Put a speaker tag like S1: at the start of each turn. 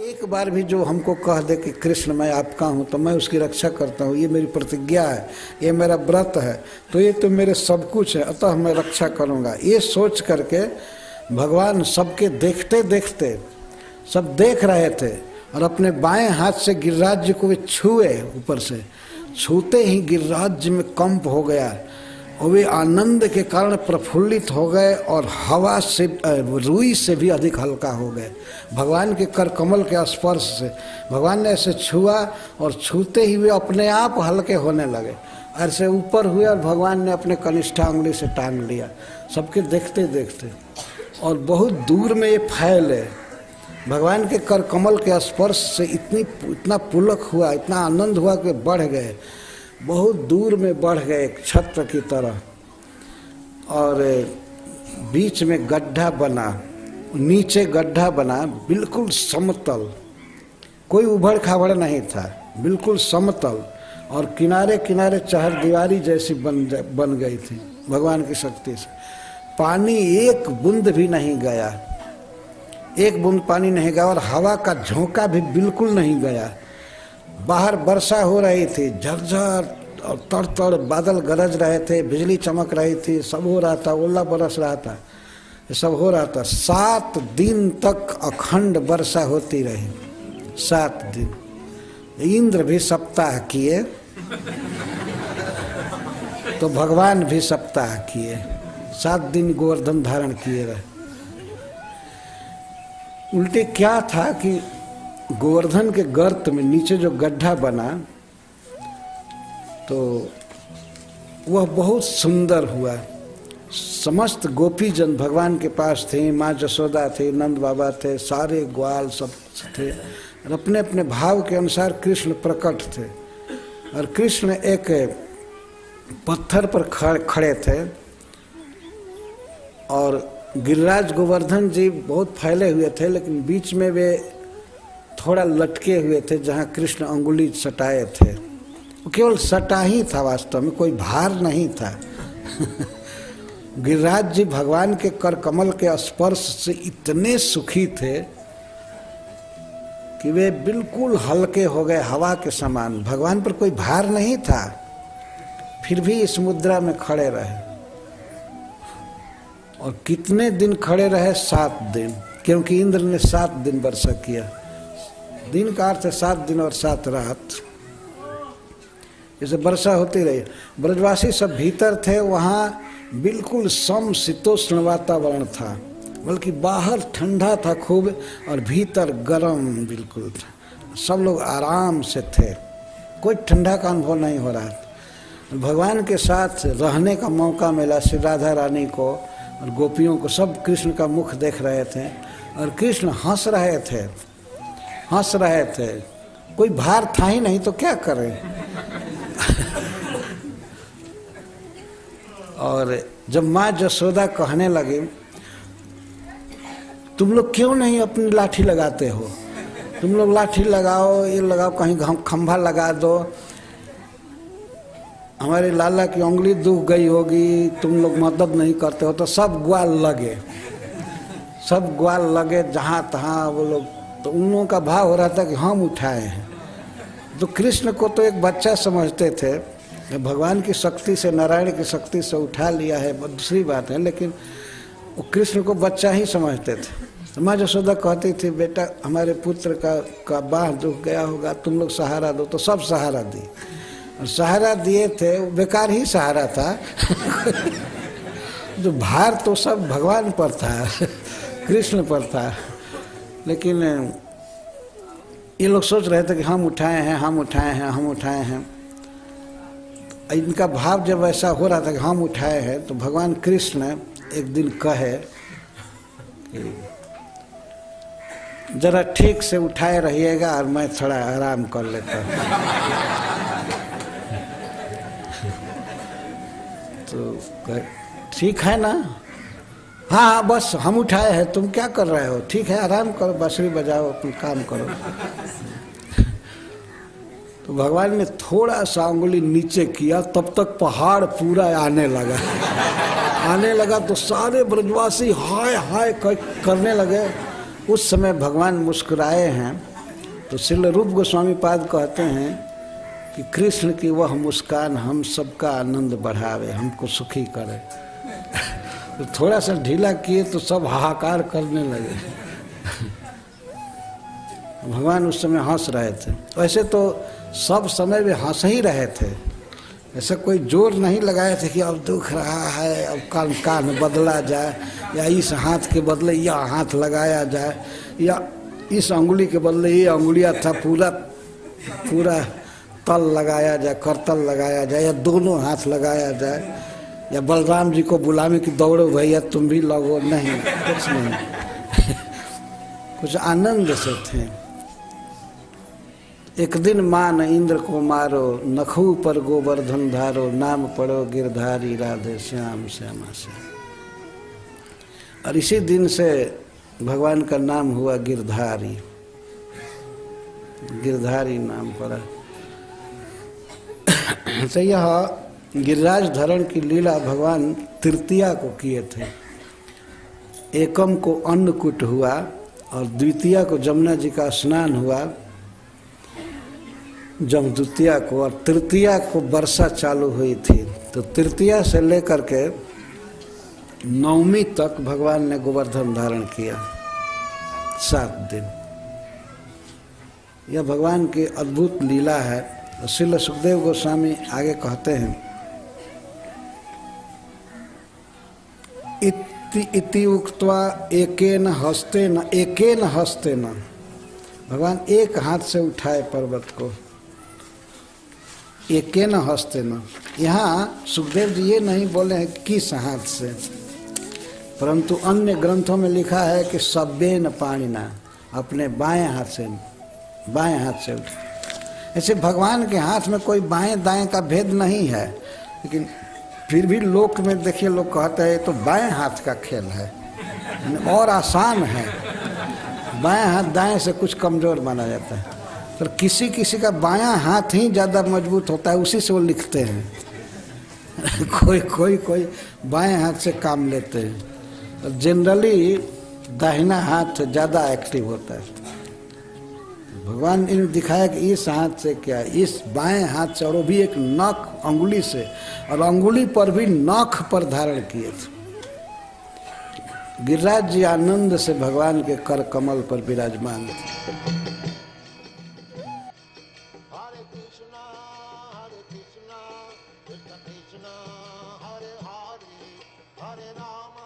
S1: एक बार भी जो हमको कह दे कि कृष्ण मैं आपका हूँ तो मैं उसकी रक्षा करता हूँ, ये मेरी प्रतिज्ञा है, ये मेरा व्रत है, तो ये तो मेरे सब कुछ है, अतः मैं रक्षा करूँगा। ये सोच करके भगवान सबके देखते देखते सब देख रहे थे और अपने बाएं हाथ से गिरिराज जी को वे छुए, ऊपर से छूते ही गिरिराज जी में कंप हो गया और वे आनंद के कारण प्रफुल्लित हो गए और हवा से रुई से भी अधिक हल्का हो गए भगवान के कर कमल के स्पर्श से। भगवान ने ऐसे छुआ और छूते ही वे अपने आप हल्के होने लगे, ऐसे ऊपर हुए और भगवान ने अपने कनिष्ठा उंगली से टांग लिया सबके देखते देखते। और बहुत दूर में ये फैले भगवान के कर कमल के स्पर्श से इतना पुलक हुआ, इतना आनंद हुआ कि बढ़ गए, बहुत दूर में बढ़ गए एक छत्र की तरह। और बीच में गड्ढा बना, नीचे गड्ढा बना, बिल्कुल समतल, कोई उभड़ खाबड़ नहीं था, बिल्कुल समतल, और किनारे किनारे चहरदीवारी जैसी बन गई थी भगवान की शक्ति से। पानी एक बूंद भी नहीं गया, एक बूंद पानी नहीं गया, और हवा का झोंका भी बिल्कुल नहीं गया। बाहर वर्षा हो रही थी, झरझर और तड़ बादल गरज रहे थे, बिजली चमक रही थी, सब हो रहा था, ओला बरस रहा था, ये सब हो रहा था। 7 दिन तक अखंड वर्षा होती रही, 7 दिन। इंद्र भी सप्ताह किए तो भगवान भी सप्ताह किए, 7 दिन गोवर्धन धारण किए रहे। उल्टे क्या था कि गोवर्धन के गर्त में नीचे जो गड्ढा बना तो वह बहुत सुंदर हुआ। समस्त गोपीजन भगवान के पास थे, माँ जसोदा थे, नंद बाबा थे, सारे ग्वाल सब थे, और अपने अपने भाव के अनुसार कृष्ण प्रकट थे। और कृष्ण एक पत्थर पर खड़े थे और गिरिराज गोवर्धन जी बहुत फैले हुए थे, लेकिन बीच में वे थोड़ा लटके हुए थे जहाँ कृष्ण अंगुली सटाए थे। वो केवल सटा ही था, वास्तव में कोई भार नहीं था। गिरिराज जी भगवान के कर कमल के स्पर्श से इतने सुखी थे कि वे बिल्कुल हल्के हो गए, हवा के समान। भगवान पर कोई भार नहीं था, फिर भी इस मुद्रा में खड़े रहे। और कितने दिन खड़े रहे? 7 दिन, क्योंकि इंद्र ने 7 दिन वर्षा किया। दिन का अर्थ है 7 दिन और 7 रात, जैसे वर्षा होती रही। ब्रजवासी सब भीतर थे, वहाँ बिल्कुल समशीतोष्ण वातावरण था, बल्कि बाहर ठंडा था खूब और भीतर गर्म बिल्कुल था। सब लोग आराम से थे, कोई ठंडा का अनुभव नहीं हो रहा था। भगवान के साथ रहने का मौका मिला श्री राधा रानी को और गोपियों को। सब कृष्ण का मुख देख रहे थे और कृष्ण हंस रहे थे। कोई भार था ही नहीं तो क्या करें। और जब माँ जसोदा कहने लगी, तुम लोग क्यों नहीं अपनी लाठी लगाते हो? तुम लोग लाठी लगाओ, ये लगाओ, कहीं खंभा लगा दो, हमारे लाला की उंगली दुख गई होगी, तुम लोग मदद नहीं करते हो। तो सब ग्वाल लगे जहाँ तहाँ वो लोग। तो उन लोगों का भाव हो रहा था कि हम उठाए हैं। तो कृष्ण को तो एक बच्चा समझते थे, भगवान की शक्ति से, नारायण की शक्ति से उठा लिया है, दूसरी बात है, लेकिन वो कृष्ण को बच्चा ही समझते थे। तो माँ जसोदा कहती थी, बेटा हमारे पुत्र का बाह दुख गया होगा, तुम लोग सहारा दो। तो सब सहारा दी, और सहारा दिए थे, बेकार ही सहारा था। जो भार तो सब भगवान पर था, कृष्ण पर था। लेकिन ये लोग सोच रहे थे कि हम उठाए हैं। इनका भाव जब ऐसा हो रहा था कि हम उठाए हैं, तो भगवान कृष्ण एक दिन कहे कि जरा ठीक से उठाए रहिएगा और मैं थोड़ा आराम कर लेता हूँ। तो ठीक है ना? हाँ बस हम उठाए हैं, तुम क्या कर रहे हो? ठीक है, आराम करो, बांसुरी बजाओ, अपना काम करो। तो भगवान ने थोड़ा सा अंगुली नीचे किया, तब तक पहाड़ पूरा आने लगा। आने लगा तो सारे ब्रजवासी हाय हाय करने लगे। उस समय भगवान मुस्कुराए हैं। तो श्रील रूप गोस्वामी पाद कहते हैं कि कृष्ण की वह मुस्कान हम सबका आनंद बढ़ावे, हमको सुखी करे। तो थोड़ा सा ढीला किए तो सब हाहाकार करने लगे। भगवान उस समय हंस रहे थे। वैसे तो सब समय वे हंस ही रहे थे, ऐसा कोई जोर नहीं लगाए थे कि अब दुख रहा है अब कान बदला जाए, या इस हाथ के बदले यह हाथ लगाया जाए, या इस अंगुली के बदले ये अंगुलियाँ था पूरा तल लगाया जाए, करतल लगाया जाए, या दोनों हाथ लगाया जाए, या बलराम जी को बुलावे कि दौड़ो भैया तुम भी लगो। नहीं, कुछ नहीं। कुछ आनंद से थे। एक दिन मान इंद्र को मारो, नखू पर गोवर्धन धारो, नाम पढ़ो गिरधारी राधे श्याम श्यामा श्याम। और इसी दिन से भगवान का नाम हुआ गिरधारी, गिरधारी नाम पड़ा। तो यह गिरिराज धरण की लीला भगवान तृतीया को किए थे। एकम को अन्नकूट हुआ और द्वितीया को जमुना जी का स्नान हुआ जमदूतिया को, और तृतीया को वर्षा चालू हुई थी। तो तृतीया से लेकर के नवमी तक भगवान ने गोवर्धन धारण किया, 7 दिन। यह भगवान की अद्भुत लीला है। श्रील सुखदेव गोस्वामी आगे कहते हैं, इति उक्त्वा एकेन हस्तेन, भगवान एक हाथ से उठाए पर्वत को, एकेन हस्तेन। यहाँ सुखदेव जी ये नहीं बोले हैं किस हाथ से, परंतु अन्य ग्रंथों में लिखा है कि सब्बेन पाणिना, अपने बाएं हाथ से उठे। ऐसे भगवान के हाथ में कोई बाएं दाएं का भेद नहीं है, लेकिन फिर भी लोक में देखिए लोग कहते हैं तो बाएं हाथ का खेल है और आसान है, बाएं हाथ दाएं से कुछ कमज़ोर माना जाता है। पर किसी किसी का बायां हाथ ही ज़्यादा मजबूत होता है, उसी से वो लिखते हैं। कोई बाएं हाथ से काम लेते हैं। जनरली दाहिना हाथ ज़्यादा एक्टिव होता है। भगवान ने दिखाया कि इस हाथ से क्या, इस बाएं हाथ से, और वो भी एक नख अंगुली से, और अंगुली पर भी नख पर धारण किए थे। गिरिराज जी आनंद से भगवान के कर कमल पर विराजमान थे।
S2: Hare Krishna, Krishna Krishna, Hare Hare, Hare Rama,